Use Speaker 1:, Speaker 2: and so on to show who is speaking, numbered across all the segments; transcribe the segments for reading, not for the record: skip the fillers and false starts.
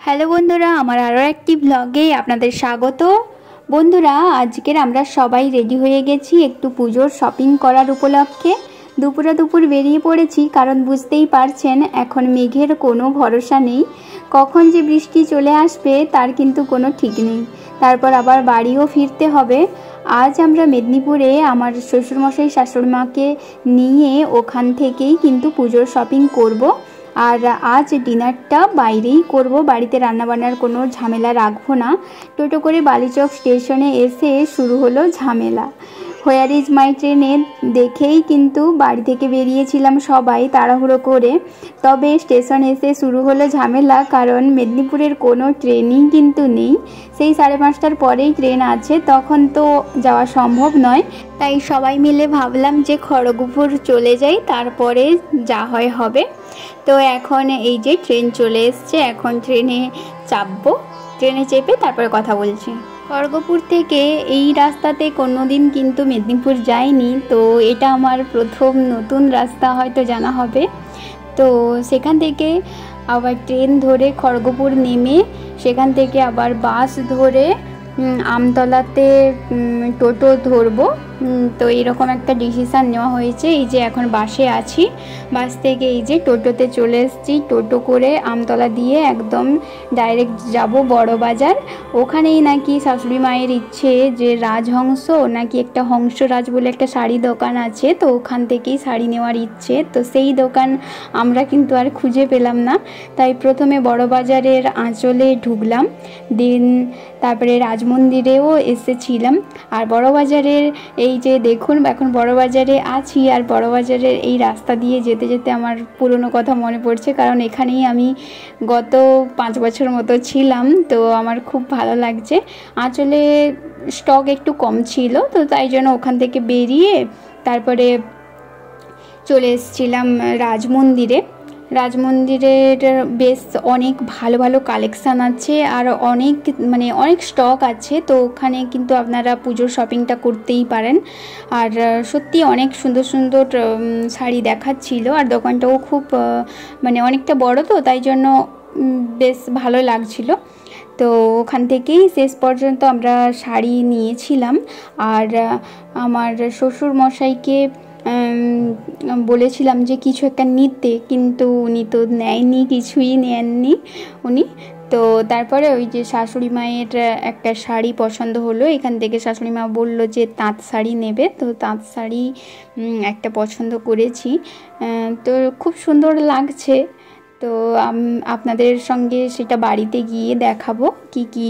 Speaker 1: Hello বন্ধুরা, আমার আরও একটি ব্লগে আপনাদের স্বাগত। বন্ধুরা, আজকের আমরা সবাই রেডি হয়ে গেছি একটু পুজোর শপিং করার উপলক্ষে। দুপুর বেরিয়ে পড়েছি, কারণ বুঝতেই পারছেন এখন মেঘের কোনো ভরসা নেই, কখন যে বৃষ্টি চলে আসবে তার কিন্তু কোনো ঠিক নেই। তারপর আবার বাড়িও ফিরতে হবে। আজ আমরা মেদিনীপুরে আমার শ্বশুরমশাই শাশুড়িমাকে নিয়ে ওখান থেকেই কিন্তু পুজোর শপিং করব। আর আজ ডিনারটা বাইরেই করব, বাড়িতে রান্নাবান্নার কোনো ঝামেলা রাখবো না। টোটো করে বালিচক স্টেশনে এসে শুরু হলো ঝামেলা। হোয়ার ইজ মাই ট্রেনে দেখেই কিন্তু বাড়ি থেকে বেরিয়েছিলাম সবাই তাড়াহুড়ো করে, তবে স্টেশন এসে শুরু হলো ঝামেলা, কারণ মেদিনীপুরের কোনো ট্রেনই কিন্তু নেই। সেই 5:30টার পরেই ট্রেন আছে, তখন তো যাওয়া সম্ভব নয়। তাই সবাই মিলে ভাবলাম যে খড়গপুর চলে যাই, তারপরে যা হয় হবে। তো এখন এই যে ট্রেন চলে এসছে, এখন ট্রেনে চাপবো। ট্রেনে চেপে তারপরে কথা বলছি। খড়গপুর থেকে এই রাস্তাতে কোনো দিন কিন্তু মেদিনীপুর যাইনি, তো এটা আমার প্রথম নতুন রাস্তা, হয়তো জানা হবে। তো সেখান থেকে আবার ট্রেন ধরে খড়গপুর নেমে সেখান থেকে আবার বাস ধরে আমতলাতে টোটো ধরবো। তো এইরকম একটা ডিসিশান নেওয়া হয়েছে। এই যে এখন বাসে আছি, বাস থেকে এই যে টোটোতে চলে এসেছি। টোটো করে আমতলা দিয়ে একদম ডাইরেক্ট যাব বড় বাজার। ওখানেই নাকি শাশুড়ি মায়ের ইচ্ছে যে রাজহংস নাকি একটা হংসরাজ বলে একটা শাড়ি দোকান আছে, তো ওখান থেকেই শাড়ি নেওয়ার ইচ্ছে। তো সেই দোকান আমরা কিন্তু আর খুঁজে পেলাম না, তাই প্রথমে বড় বাজারের আঁচলে ঢুকলাম, দেন তারপরে রাজমন্দিরেও এসেছিলাম। আর বড় বাজারের এই যে দেখুন, এখন বড় বাজারে আছি, আর বড় বাজারের এই রাস্তা দিয়ে যেতে যেতে আমার পুরনো কথা মনে পড়ছে, কারণ এখানেই আমি গত 5 বছর মতো ছিলাম। তো আমার খুব ভালো লাগছে। আঁচলে স্টক একটু কম ছিল, তো তাই জন্য ওখান থেকে বেরিয়ে তারপরে চলে এসেছিলাম রাজমন্দিরে। রাজমন্দিরের বেশ অনেক ভালো ভালো কালেকশান আছে, আর অনেক স্টক আছে। তো ওখানে কিন্তু আপনারা পুজোর শপিংটা করতেই পারেন। আর সত্যি অনেক সুন্দর সুন্দর শাড়ি দেখাচ্ছিল, আর দোকানটাও খুব অনেকটা বড়, তো তাই জন্য বেশ ভালো লাগছিল। তো ওখান থেকেই শেষ পর্যন্ত আমরা শাড়ি নিয়েছিলাম। আর আমার শ্বশুর মশাইকে বলেছিলাম যে কিছু একটা নিতে, কিন্তু উনি তো নেয়নি, কিছুই নেননি উনি। তো তারপরে ওই যে শাশুড়ি মায়ের একটা শাড়ি পছন্দ হলো, এখান থেকে শাশুড়ি মা বললো যে তাঁত শাড়ি নেবে, তো তাঁত শাড়ি একটা পছন্দ করেছি। তো খুব সুন্দর লাগছে। তো আপনাদের সঙ্গে সেটা বাড়িতে গিয়ে দেখাবো কি কি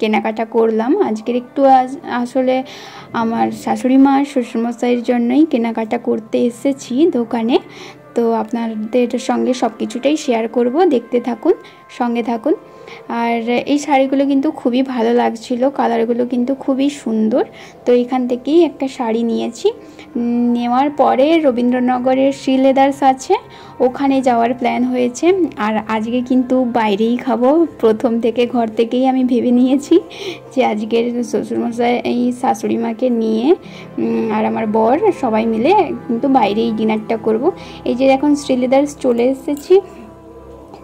Speaker 1: কেনাকাটা করলাম আজকের। একটু আসলে আমার শাশুড়ি মা শ্বশুরমশাইয়ের জন্যই কেনাকাটা করতে এসেছি দোকানে। তো আপনাদের সঙ্গে সব কিছুটাই শেয়ার করব, দেখতে থাকুন, সঙ্গে থাকুন। আর এই শাড়িগুলো কিন্তু খুবই ভালো লাগছিল, কালারগুলো কিন্তু খুবই সুন্দর। তো এখান থেকেই একটা শাড়ি নিয়েছি। নেওয়ার পরে রবীন্দ্রনগরের শ্রী লেদার্স আছে, ওখানে যাওয়ার প্ল্যান হয়েছে। আর আজকে কিন্তু বাইরেই খাবো, প্রথম থেকে ঘর থেকেই আমি ভেবে নিয়েছি যে আজকের শ্বশুরমশাই এই শাশুড়ি মাকে নিয়ে আর আমার বর সবাই মিলে কিন্তু বাইরেই ডিনারটা করব। এই যে এখন শ্রী লেদার্স চলে এসেছি।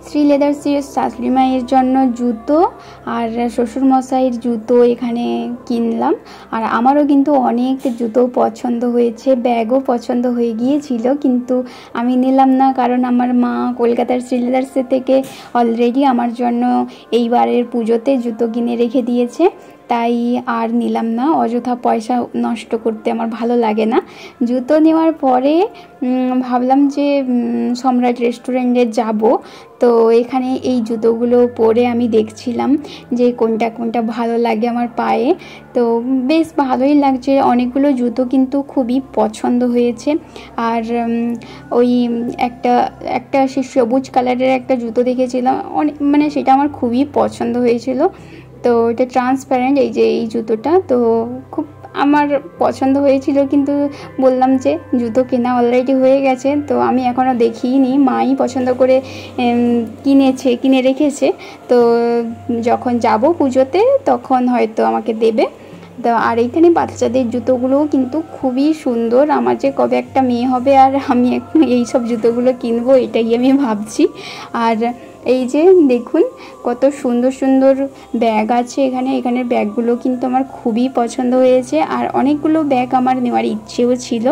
Speaker 1: শ্রী লেদার্সের শাশুড়ি মায়ের জন্য জুতো আর শ্বশুরমশাইয়ের জুতো এখানে কিনলাম। আর আমারও কিন্তু অনেক জুতো পছন্দ হয়েছে, ব্যাগও পছন্দ হয়ে গিয়েছিল, কিন্তু আমি নিলাম না, কারণ আমার মা কলকাতার শ্রী লেদার্সের থেকে অলরেডি আমার জন্য এইবারের পুজোতে জুতো কিনে রেখে দিয়েছে, তাই আর নিলাম না। অযথা পয়সা নষ্ট করতে আমার ভালো লাগে না। জুতো নেওয়ার পরে ভাবলাম যে সম্রাট রেস্টুরেন্টে যাব। তো এখানে এই জুতোগুলো পরে আমি দেখছিলাম যে কোনটা কোনটা ভালো লাগে আমার পায়ে। তো বেশ ভালোই লাগছে, অনেকগুলো জুতো কিন্তু খুবই পছন্দ হয়েছে। আর ওই একটা সে সবুজ কালারের একটা জুতো দেখেছিলাম, অনেক সেটা আমার খুবই পছন্দ হয়েছিল। তো এটা ট্রান্সপারেন্ট, এই যে এই জুতোটা, তো খুব আমার পছন্দ হয়েছিল, কিন্তু বললাম যে জুতো কেনা অলরেডি হয়ে গেছে, তো আমি এখনও দেখিনি, মাই পছন্দ করে কিনে রেখেছে। তো যখন যাব পুজোতে তখন হয়তো আমাকে দেবে। তো আর এইখানে বাচ্চাদের জুতোগুলোও কিন্তু খুবই সুন্দর। আমার যে কবে একটা মেয়ে হবে আর আমি এই সব জুতোগুলো কিনবো, এটাই আমি ভাবছি। আর এই যে দেখুন কত সুন্দর সুন্দর ব্যাগ আছে এখানে। এখানের ব্যাগগুলো কিন্তু আমার খুবই পছন্দ হয়েছে, আর অনেকগুলো ব্যাগ আমার নেওয়ার ইচ্ছেও ছিল।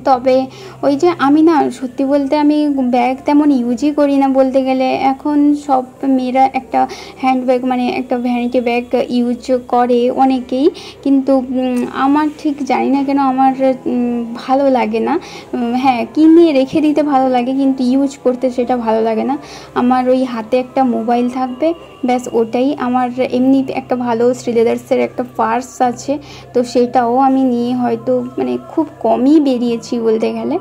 Speaker 1: তবে ওই যে আমি না, সত্যি বলতে আমি ব্যাগ তেমন ইউজই করি না বলতে গেলে। এখন সব মেয়েরা একটা হ্যান্ডব্যাগ মানে একটা ভ্যানিটি ব্যাগ ইউজ করে অনেকেই, কিন্তু আমার ঠিক জানি না কেন আমার ভালো লাগে না। হ্যাঁ, কিনে রেখে দিতে ভালো লাগে, কিন্তু ইউজ করতে সেটা ভালো লাগে না। আমার ওই হাতে একটা মোবাইল থাকবে, ব্যাস ওটাই আমার। এমনি একটা ভালো শ্রীলেদার্সের একটা পার্স আছে, তো সেটাও আমি নিয়ে হয়তো মানে খুব কমই বেরিয়েছি বলতে গেলে।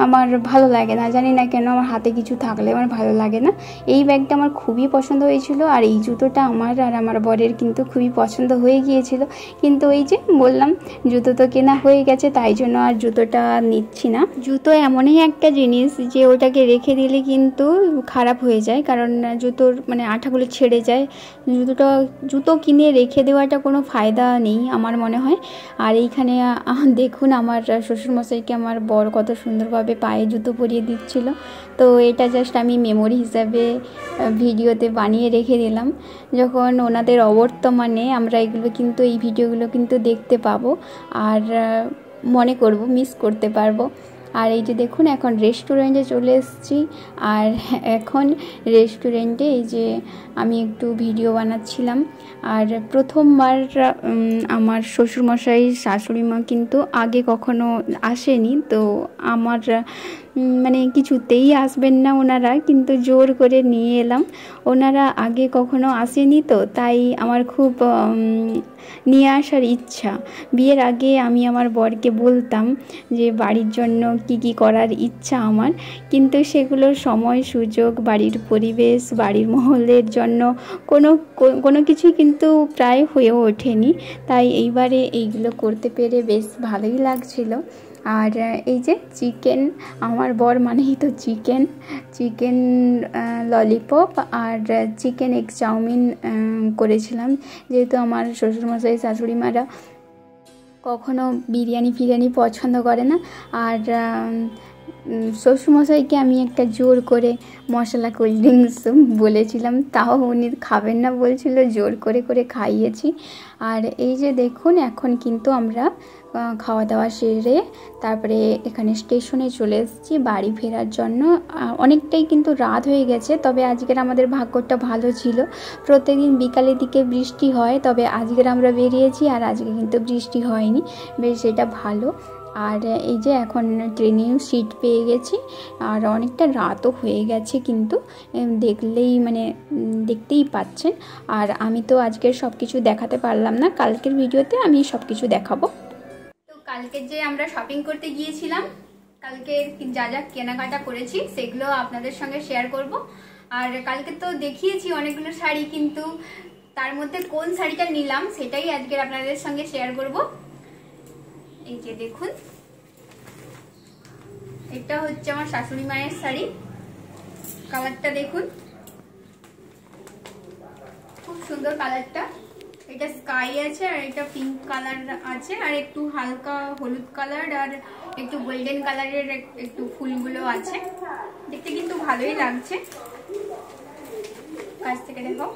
Speaker 1: আমার ভালো লাগে না, জানি না কেন আমার হাতে কিছু থাকলে আমার ভালো লাগে না। এই ব্যাগটা আমার খুবই পছন্দ হয়েছিল, আর এই জুতোটা আমার আর আমার বরের কিন্তু খুবই পছন্দ হয়ে গিয়েছিল। কিন্তু ওই যে বললাম, জুতো তো কেনা হয়ে গেছে, তাই জন্য আর জুতোটা নিচ্ছি না। জুতো এমনই একটা জিনিস যে ওটাকে রেখে দিলে কিন্তু খারাপ হয়ে যায়, কারণ জুতোর মানে আঠাগুলো ছেড়ে যায়। জুতো কিনে রেখে দেওয়াটা কোনো ফায়দা নেই আমার মনে হয়। আর এইখানে দেখুন আমার শ্বশুরমশাইকে আমার বর কত সুন্দরভাবে পায়ে জুতো পরিয়ে দিচ্ছিল। তো এটা জাস্ট আমি মেমোরি হিসাবে ভিডিওতে বানিয়ে রেখে দিলাম। যখন ওনাদের অবর্তমানে আমরা এই ভিডিওগুলো কিন্তু দেখতে পাবো, আর মনে করব, মিস করতে পারবো। আর এই যে দেখুন এখন রেস্টুরেন্টে চলে এসেছি, আর এখন রেস্টুরেন্টে এই যে আমি একটু ভিডিও বানাচ্ছিলাম। আর প্রথমবার আমার শ্বশুরমশাই শাশুড়ি মা কিন্তু আগে কখনো আসেনি, তো আমার মানে কিছুতেই আসবেন না ওনারা, কিন্তু জোর করে নিয়ে এলাম। ওনারা আগে কখনো আসেনি, তো তাই আমার খুব নিয়ে আসার ইচ্ছা। বিয়ের আগে আমি আমার বরকে বলতাম যে বাড়ির জন্য কি করার ইচ্ছা আমার, কিন্তু সেগুলোর সময় সুযোগ, বাড়ির পরিবেশ, বাড়ির মহলের জন্য কোনো কিছুই কিন্তু প্রায় হয়ে ওঠেনি। তাই এইবারে এইগুলো করতে পেরে বেশ ভালোই লাগছিল। আর এই যে চিকেন, আমার বর মানেই তো চিকেন ললিপপ আর চিকেন এগ চাউমিন করেছিলাম, যেহেতু আমার শ্বশুরমশাই শাশুড়ি মারা কখনো বিরিয়ানি পছন্দ করে না। আর শ্বশুরমশাইকে আমি একটা জোর করে মশলা কোল্ড ড্রিঙ্কস বলেছিলাম, তাও উনি খাবেন না বলছিল, জোর করে খাইয়েছি। আর এই যে দেখুন এখন কিন্তু আমরা খাওয়া দাওয়া সেরে তারপরে এখানে স্টেশনে চলে এসেছি বাড়ি ফেরার জন্য। অনেকটাই কিন্তু রাত হয়ে গেছে, তবে আজকের আমাদের ভাগ্যটা ভালো ছিল। প্রত্যেকদিন বিকালের দিকে বৃষ্টি হয়, তবে আজকের আমরা বেরিয়েছি আর আজকে কিন্তু বৃষ্টি হয়নি, বেশ সেটা ভালো। আর এই যে এখন ট্রেনেও সিট পেয়ে গেছি, আর অনেকটা রাতও হয়ে গেছে কিন্তু দেখতেই পাচ্ছেন। আর আমি তো আজকের সব কিছু দেখাতে পারলাম না, কালকের ভিডিওতে আমি সব কিছু দেখাবো। তো কালকে যে আমরা শপিং করতে গিয়েছিলাম, কালকে যা কেনাকাটা করেছি সেগুলো আপনাদের সঙ্গে শেয়ার করব। আর কালকে তো দেখিয়েছি অনেকগুলো শাড়ি, কিন্তু তার মধ্যে কোন শাড়িটা নিলাম সেটাই আজকের আপনাদের সঙ্গে শেয়ার করব। এই যে দেখুন, এটা হচ্ছে আমার শাশুড়ি মায়ের শাড়ি। কালারটা দেখুন, খুব সুন্দর কালারটা। এটা স্কাই আছে, আর এটা পিঙ্ক কালার আছে, আর একটু হালকা হলুদ কালার, আর একটু গোল্ডেন কালারের একটু ফুলগুলো আছে। দেখতে কিন্তু ভালোই লাগছে, কাছ থেকে দেখো।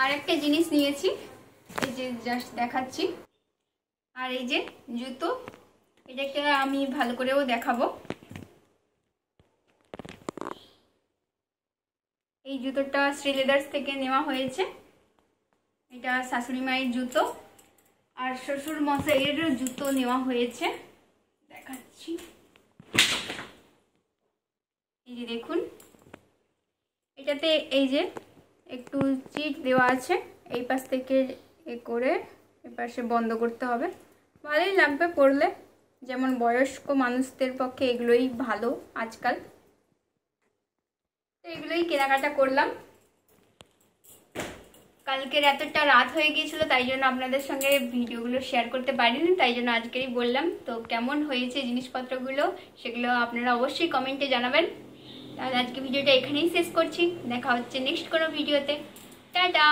Speaker 1: আর একটা জিনিস নিয়েছি, এই যে জাস্ট দেখাচ্ছি। আর এই যে জুতো, এটাকে আমি ভালো করেও দেখাবো। এই জুতোটা শ্রীলেদার্স থেকে নেওয়া হয়েছে। এটা শাশুড়ি মায়ের জুতো, আর শ্বশুর মশাইয়ের জুতো নেওয়া হয়েছে, দেখাচ্ছি। এই যে দেখুন, এটাতে এই যে একটু চিট দেওয়া আছে, এই পাশ থেকে করে এই পাশে বন্ধ করতে হবে। ভালোই লাগবে পরলে, যেমন বয়স্ক মানুষদের পক্ষে এগুলোই ভালো আজকাল। তো এগুলোই কেনাকাটা করলাম। কালকের এতটা রাত হয়ে গিয়েছিল, তাই জন্য আপনাদের সঙ্গে ভিডিওগুলো শেয়ার করতে পারিনি, তাই জন্য আজকেই বললাম। তো কেমন হয়েছে জিনিসপত্রগুলো সেগুলো আপনারা অবশ্যই কমেন্টে জানাবেন। তাহলে আজকে ভিডিওটা এখানেই শেষ করছি, দেখা হচ্ছে নেক্সট কোনো ভিডিওতে। টাটা।